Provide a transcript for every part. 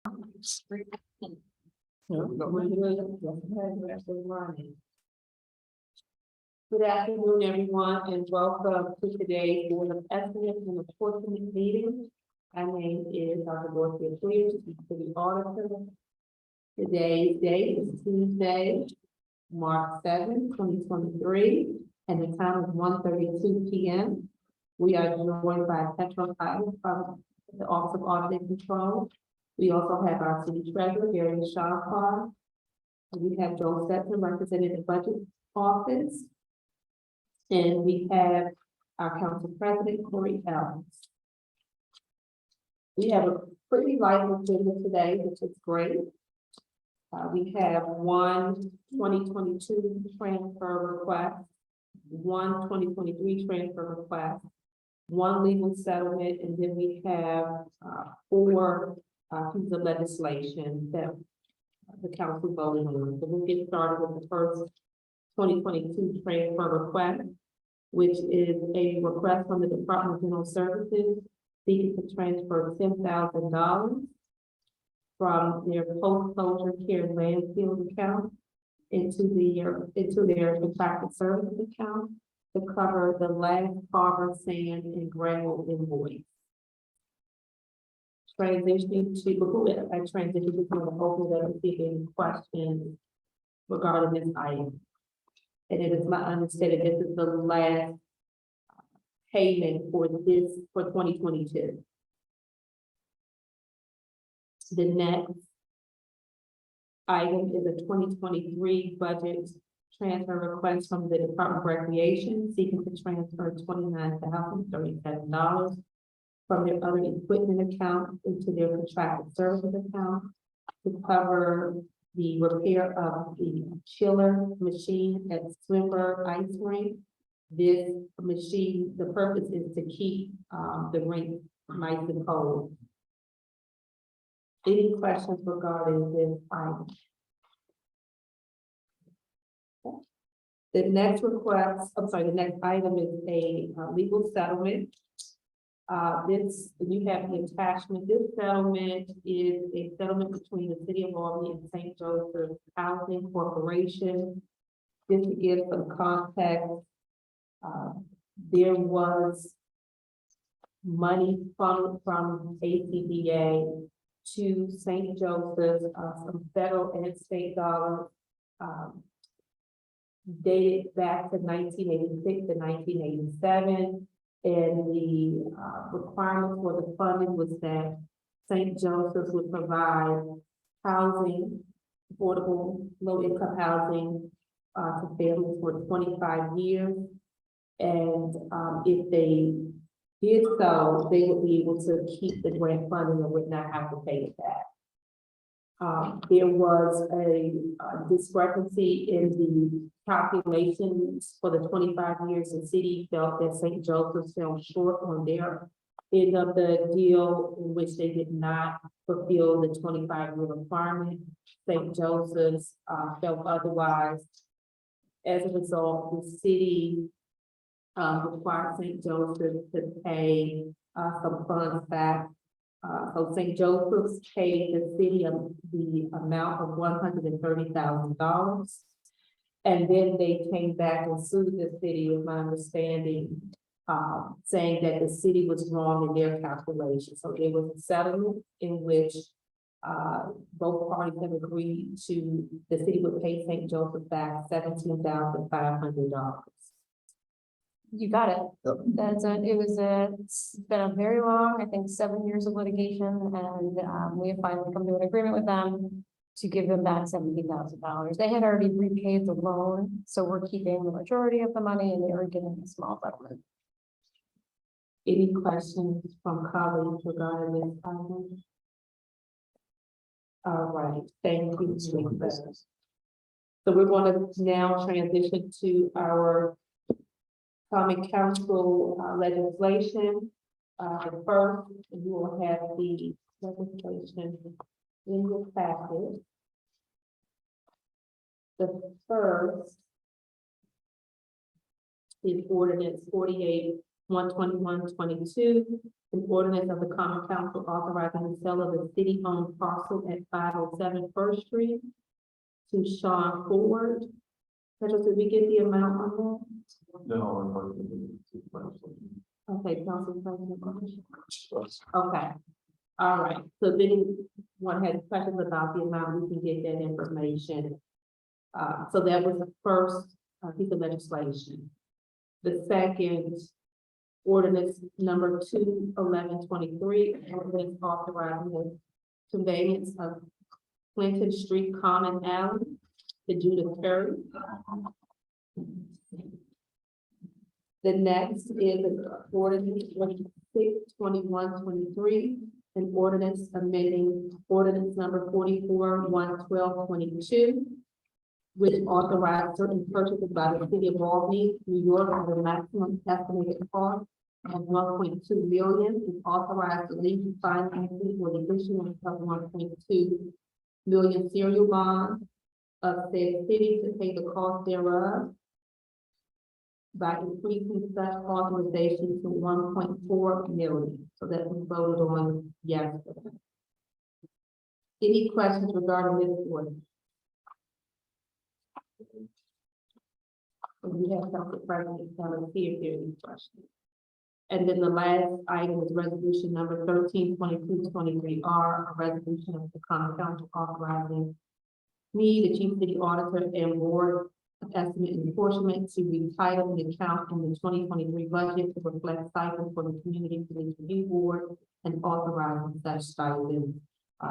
Good afternoon, everyone, and welcome to today's Board of Estimates and Apportionment meeting. My name is Dr. Dorothy Clear, City Auditor. Today's date is Tuesday, March 7th, 2023, and the time is 1:32 p.m. We are joined by Petro Pilot from the Office of Audit and Control. We also have our City Treasurer, Gary Shawkar. We have Joe Stetson representing the Budget Office. And we have our Council President, Corey Ellis. We have a pretty light agenda today, which is great. We have one 2022 transfer request, one 2023 transfer request, one legal settlement, and then we have four pieces of legislation that the council voted on. So we'll get started with the first 2022 transfer request, which is a request from the Department of General Services seeking to transfer $10,000 from their post-closure care and landfill account into their contracted services account to cover the last harbor sand and gravel invoice. Before I transition to the open that I'm seeking questions regarding this item. And it is my understanding this is the last payment for 2022. The next item is a 2023 budget transfer request from the Department of Recreation seeking to transfer $29,037 from their other equipment account into their contracted services account to cover the repair of the chiller machine at Swinburne Ice Rink. This machine, the purpose is to keep the rink nice and cold. Any questions regarding this item? The next the next item is a legal settlement. You have the attachment. This settlement is a settlement between the City of Albany and St. Joseph Housing Corporation. Just to give some context, there was money from ACBA to St. Joseph, some federal and state dollars, dated back to 1986 to 1987. And the requirement for the funding was that St. Joseph's would provide housing, affordable, low-income housing to families for 25 years. And if they did so, they would be able to keep the grant funding and would not have to pay it back. There was a discrepancy in the calculations for the 25 years. The city felt that St. Joseph's fell short on their end of the deal, in which they did not fulfill the 25-year requirement. St. Joseph's felt otherwise. As a result, the city required St. Joseph to pay some funds back. So St. Joseph's paid the city the amount of $130,000. And then they came back and sued the city, with my understanding, saying that the city was wrong in their calculations. So there was a settlement in which both parties have agreed to, the city would pay St. Joseph back $17,500. You got it. Yep. It's been a very long, I think 7 years of litigation, and we have finally come to an agreement with them to give them back $17,000. They had already repaid the loan, so we're keeping the majority of the money and they are getting a small settlement. Any questions from colleagues regarding this item? All right, thank you. So we're going to now transition to our Common Council legislation. First, you will have the legislation in your packet. The first is ordinance 48-121-22, An ordinance of the common council authorizing the sale of the city-owned parcel at 507 First Street to Sean Ford. Did we get the amount on No. that? Okay, Council President. Okay, all right. So if anyone has questions about the amount, we can get that information. So that was the first piece of legislation. The second ordinance number 21123, ordinance authorizing the conveyance of Clinton Street Common Alley to Judith Curry. The next is ordinance 2123, an ordinance amending ordinance number 44-11222, which authorized certain purchases by the city of Albany, New York, at a maximum estimated cost of 1.2 million, and authorized the legal financing for the issuance of 1.2 million serial bonds of said city to pay the cost thereof by increasing such authorization to 1.4 million. So that was voted on yesterday. Any questions regarding this order? We have Council President Kelly here if there are any questions. And then the last item is resolution number 132223R, a resolution of the common council authorizing me, the chief city auditor, and board of estimate and apportionment to retitle the account in the 2023 budget to reflect stipends for the community police review board and authorizing such stipends.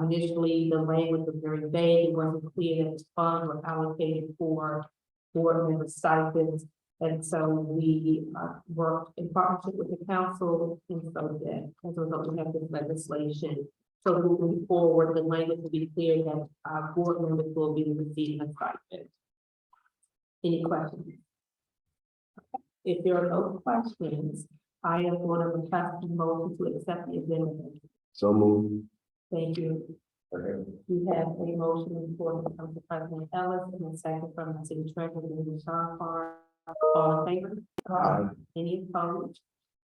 Initially, the language was very vague. It wasn't clear that the funds were allocated for board member stipends. And so we worked in partnership with the council, and so that as a result, we have this legislation. So moving forward, the language will be clear that board members will be receiving a stipend. Any questions? If there are no questions, I am going to request a motion to accept the agenda. So moved. Thank you. Okay. We have a motion for Council President Ellis and a second from the city treasurer, Mr. Sean Farr. All in favor? Aye. Any opposed?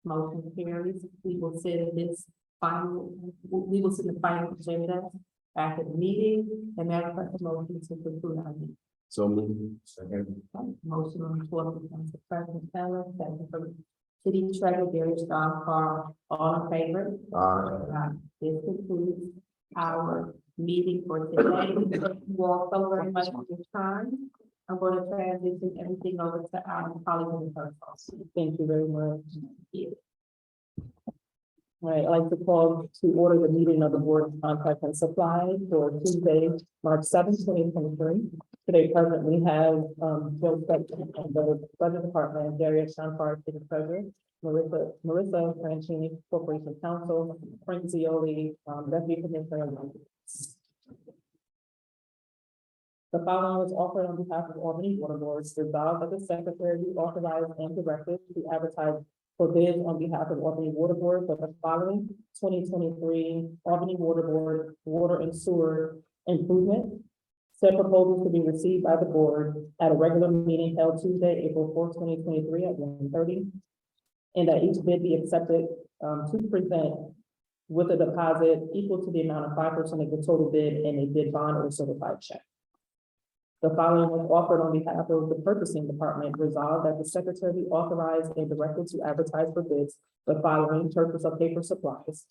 Motion carries. We will send this final, we will send the final agenda after the meeting, and that's the motion to conclude our meeting. So moved. Second. Motion on the floor from Council President Ellis, second from city treasurer, Sean Farr. All in favor? Aye. This concludes our meeting for today. Thank you all so very much for your time. I'm going to transition everything over to our colleague in the first office. Thank you very much. All right, I'd like to call to order the meeting of the Board of Contract and Supply for Tuesday, March 7th, 2023. Today present, we have Joe Stetson of the Budget Department, Darius Shankar, City Treasurer, Marissa Franchini, Corporation Counsel, Frank Zioli, Deputy Commissioner. The following was offered on behalf of Albany Water Boards, resolved that the secretary be authorized and directed to advertise for bids on behalf of Albany Water Board for the following 2023 Albany Water Board Water and Sewer Improvement. Said proposals to be received by the board at a regular meeting held Tuesday, April 4th, 2023 at 1:30. And that each bid be accepted to present with a deposit equal to the amount of 5% of the total bid and a bid bond or certified check. The following was offered on behalf of the purchasing department, resolved that the secretary be authorized and directed to advertise for bids the following purchase of paper supplies.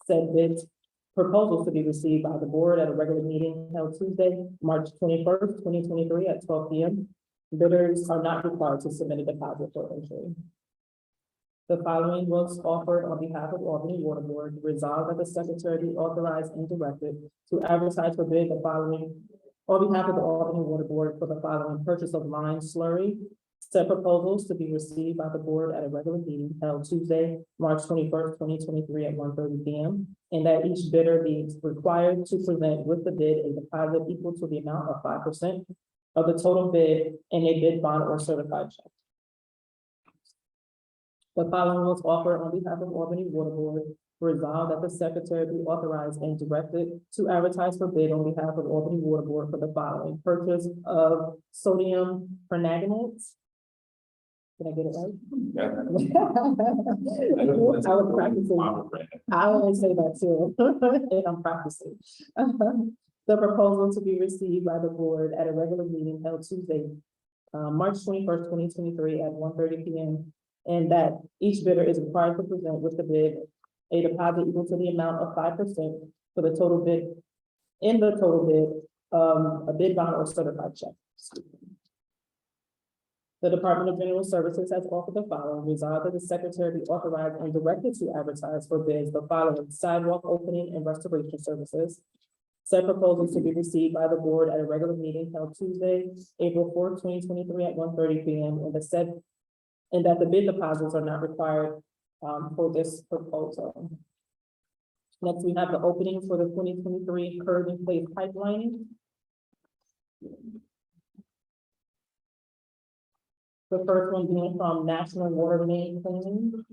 Said bids proposals to be received by the board at a regular meeting held Tuesday, March 21st, 2023 at 12 p.m. Bidders are not required to submit a deposit for entry. The following was offered on behalf of Albany Water Board, resolved that the secretary be authorized and directed to advertise for bid the following on behalf of the Albany Water Board for the following purchase of lime slurry. Said proposals to be received by the board at a regular meeting held Tuesday, March 21st, 2023 at 1:30 p.m. And that each bidder be required to present with the bid a deposit equal to the amount of 5% of the total bid and a bid bond or certified check. The following was offered on behalf of Albany Water Board, resolved that the secretary be authorized and directed to advertise for bid on behalf of Albany Water Board for the following purchase of sodium permanganate Did I get it right? Yeah. I was practicing. I always say that too, and I'm practicing. The proposal to be received by the board at a regular meeting held Tuesday, March 21st, 2023 at 1:30 P.M. And that each bidder is required to present with the bid a deposit equal to the amount of 5% for the total bid, in the total bid, a bid bond or certified check. The Department of General Services has offered the following: resolved that the secretary be authorized and directed to advertise for bids the following: sidewalk opening and restoration services. Said proposals to be received by the board at a regular meeting held Tuesday, April 4th, 2023 at 1:30 P.M. And that the bid deposits are not required for this proposal. Next, we have the openings for the 2023 curb and place pipeline. The first one being from National Water Main Cleaning.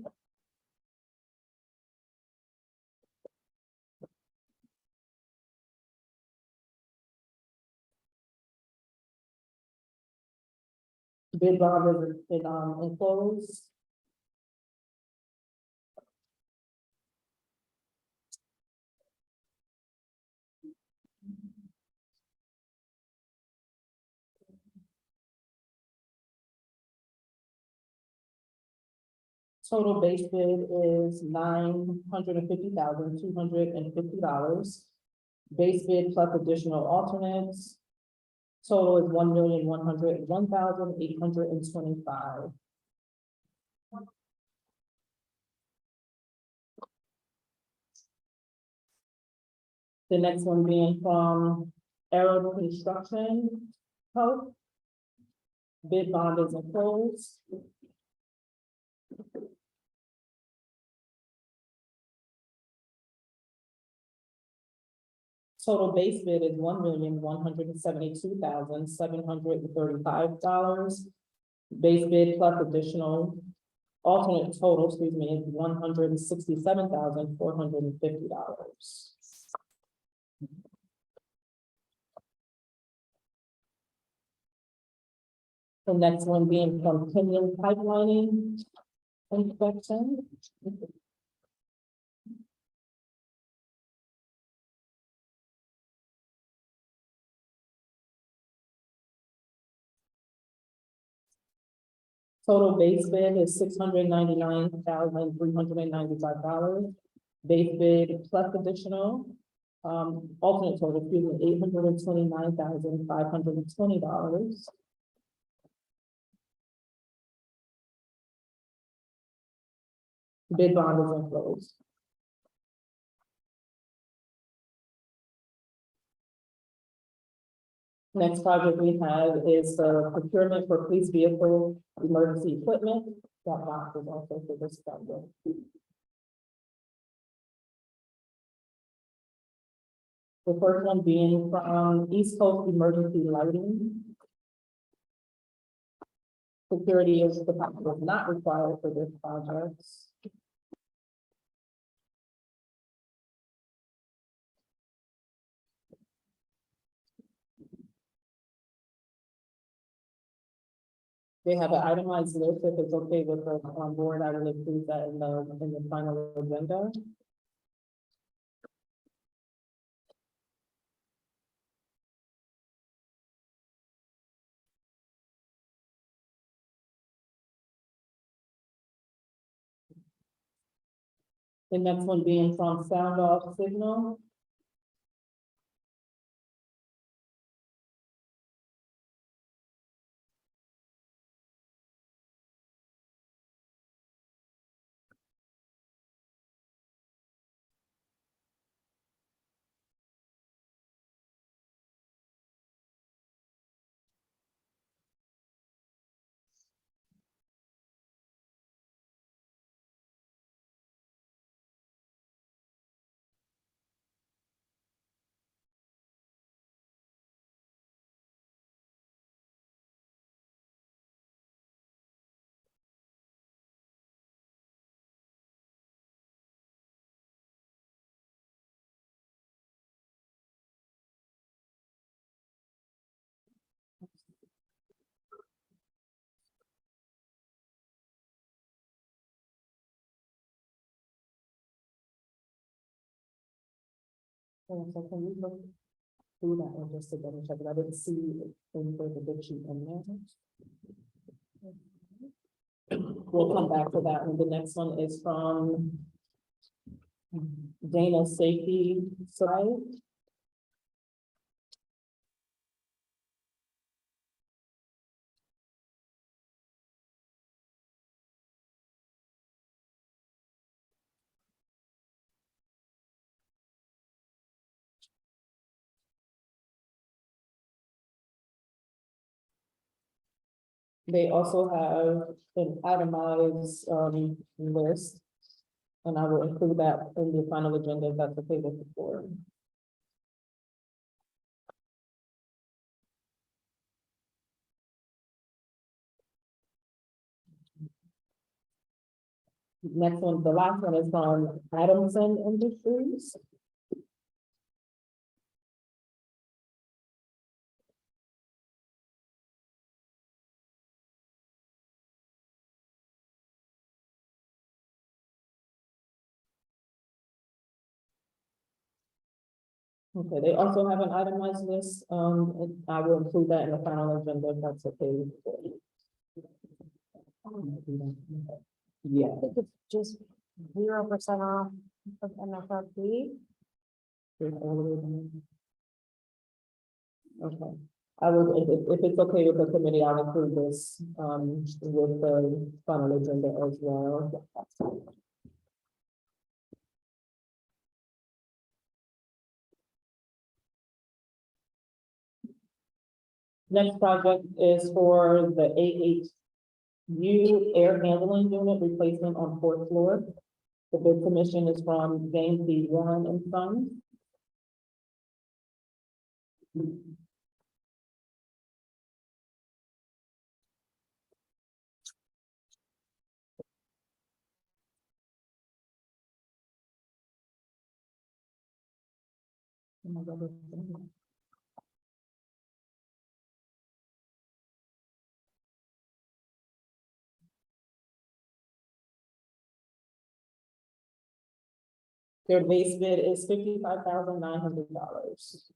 Bid bond is enclosed. Total base bid is $950,250. Base bid plus additional alternates. Total is $1,101,825. The next one being from Arrow Construction Co. Bid bond is enclosed. Total base bid is $1,172,735. Base bid plus additional alternate total, excuse me, is $167,450. The next one being from Kenyon Pipelining Inspection. Total base bid is $699,395. Base bid plus additional, alternate total, excuse me, $829,520. Bid bond is enclosed. Next project we have is the procurement for police vehicle emergency equipment. That box is also for this project. The first one being from East Coast Emergency Lighting. Security is not required for this project. They have an itemized list. If it's okay with the board, I will include that in the final agenda. The next one being from Sound Off Signal. And so can we look through that one just to double check, it? I didn't see any further bid sheet in there. We'll come back to that one. The next one is from Dana Safety Site. They also have an itemized, list. And I will include that in the final agenda if that's okay with the board. Next one, the last one is from Adamson Industries. Okay, they also have an itemized list, and I will include that in the final agenda if that's okay with the board. Yeah, I think it's just 0% off of MSRP. there's all of them. Okay, I will, if it's okay with the committee, I'll include this, with the final agenda as well. Next project is for the AHU air handling unit replacement on fourth floor. The bid submission is from James D. Warren and Sons. Their base bid is $55,900.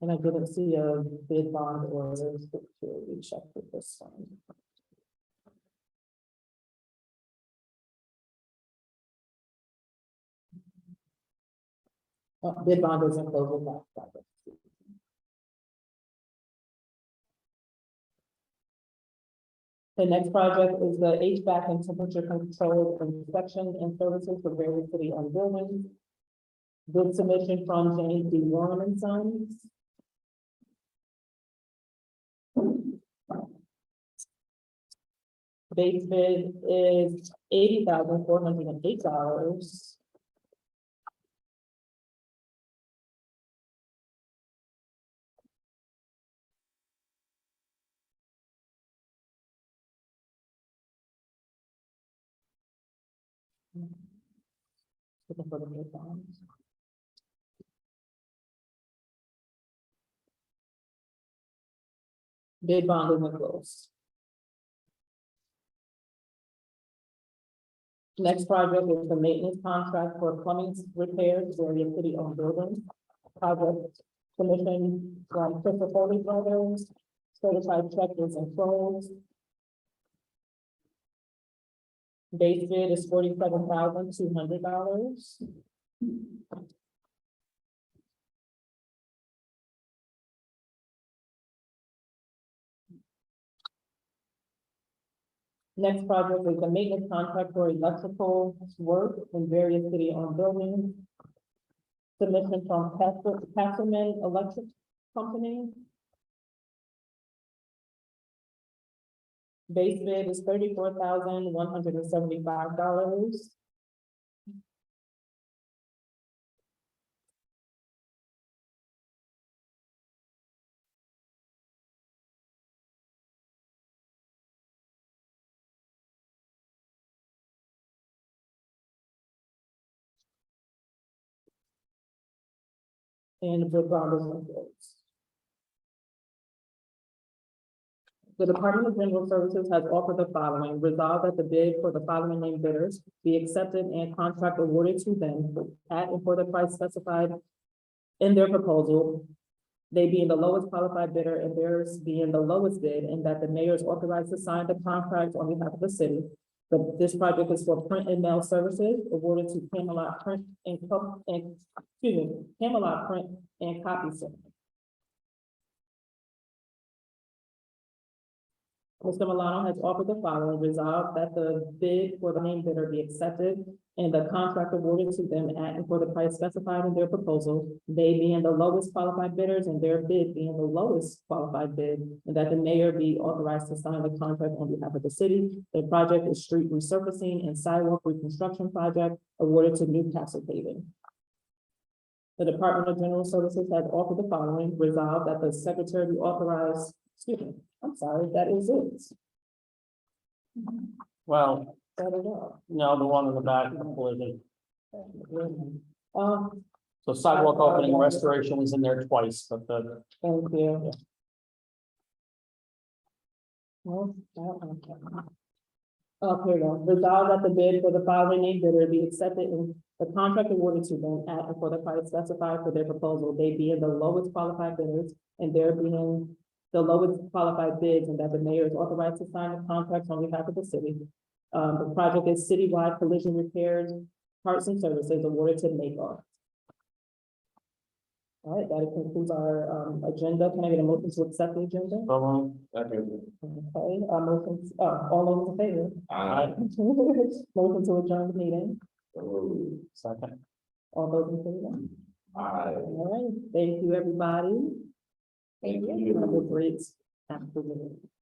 And I didn't see a bid bond or we check with this one. Bid bond isn't closed with that project. The next project is the HVAC and temperature control inspection and services for various city-owned buildings. Bid submission from James D. Warren and Sons. Base bid is $80,408. Looking for the bid bonds. Bid bond isn't closed. Next project is the maintenance contract for plumbing repairs for your city-owned buildings. Project commission from Christopher Foley Brothers, certified checkers and pros. Base bid is $47,200. Next project is the maintenance contract for electrical work in various city-owned buildings. Submission from Apportionment Electric Company. Base bid is $34,175. And the bid bond is in place. The Department of General Services has offered the following: resolved that the bid for the following named bidders be accepted and contract awarded to them at and for the price specified in their proposal, they being the lowest qualified bidder and theirs being the lowest bid, and that the mayor is authorized to sign the contract on behalf of the city. This project is for print and mail services awarded to Camelot Print Camelot Print and Copy Center. Mr. Milano has offered the following: resolved that the bid for the named bidder be accepted and the contract awarded to them at and for the price specified in their proposal, they being the lowest qualified bidders and their bid being the lowest qualified bid, and that the mayor be authorized to sign the contract on behalf of the city. The project is street resurfacing and sidewalk reconstruction project awarded to Newcastle Paving. The Department of General Services has offered the following: resolved that the secretary be authorized, that is it. Well, That is all. no, the one in the back of the collision. Um, So sidewalk opening and restoration was in there twice, but the, thank you. No, here we go. Resolved that the bid for the following named bidder be accepted and the contract awarded to them at and for the price specified for their proposal, they being the lowest qualified bidders and there being the lowest qualified bids, and that the mayor is authorized to sign the contracts on behalf of the city. The project is citywide collision repairs, parts and services awarded to Maybar. All right, that concludes our agenda. Can I get a motion to accept the agenda? Second. Okay, motions, all those in favor? Aye. Motion to adjourn the meeting. second. All those in favor? Aye. All right, thank you, everybody. Thank Have a you. great afternoon.